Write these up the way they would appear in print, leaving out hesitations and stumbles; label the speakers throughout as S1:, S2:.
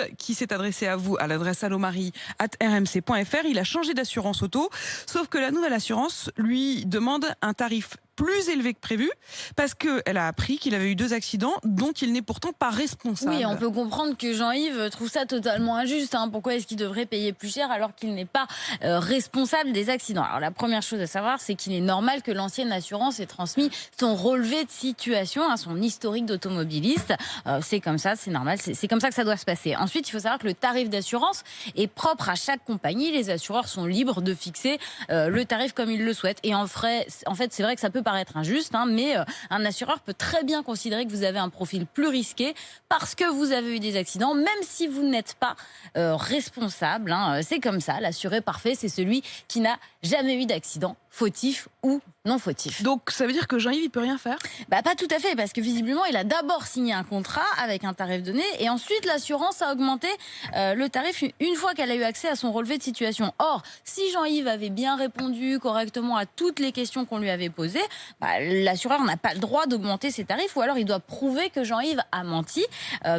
S1: Yves, qui s'est adressé à vous à l'adresse allomari@rmc.fr. Il a changé d'assurance auto, sauf que la nouvelle assurance lui demande un tarif plus élevé que prévu parce qu'elle a appris qu'il avait eu 2 accidents dont il n'est pourtant pas responsable.
S2: Oui, on peut comprendre que Jean-Yves trouve ça totalement injuste. Pourquoi est-ce qu'il devrait payer plus cher alors qu'il n'est pas responsable des accidents? Alors la première chose à savoir, c'est qu'il est normal que l'ancienne assurance ait transmis son relevé de situation, son historique d'automobiliste. C'est comme ça, c'est normal, c'est comme ça que ça doit se passer. Ensuite, il faut savoir que le tarif d'assurance est propre à chaque compagnie. Les assureurs sont libres de fixer le tarif comme ils le souhaitent. Et en fait, c'est vrai que ça peut paraître injuste, mais un assureur peut très bien considérer que vous avez un profil plus risqué parce que vous avez eu des accidents, même si vous n'êtes pas responsable. C'est comme ça, l'assuré parfait, c'est celui qui n'a jamais eu d'accident, fautif ou non fautif.
S1: Donc ça veut dire que Jean-Yves, il peut rien faire?
S2: Pas tout à fait, parce que visiblement, il a d'abord signé un contrat avec un tarif donné et ensuite l'assurance a augmenté le tarif une fois qu'elle a eu accès à son relevé de situation. Or, si Jean-Yves avait bien répondu correctement à toutes les questions qu'on lui avait posées, l'assureur n'a pas le droit d'augmenter ses tarifs, ou alors il doit prouver que Jean-Yves a menti.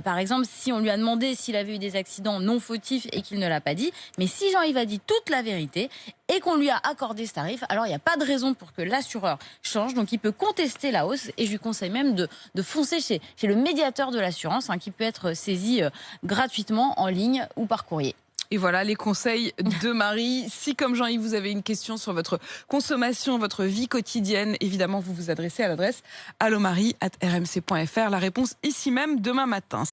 S2: Par exemple, si on lui a demandé s'il avait eu des accidents non fautifs et qu'il ne l'a pas dit, mais si Jean-Yves a dit toute la vérité et qu'on lui a accordé ce tarif, alors il n'y a pas de raison pour que l'assureur change, donc il peut contester la hausse et je lui conseille même de foncer chez le médiateur de l'assurance qui peut être saisi gratuitement en ligne ou par courrier.
S1: Et voilà les conseils de Marie. Si comme Jean-Yves, vous avez une question sur votre consommation, votre vie quotidienne, évidemment, vous vous adressez à l'adresse allomari@rmc.fr. La réponse ici même demain matin.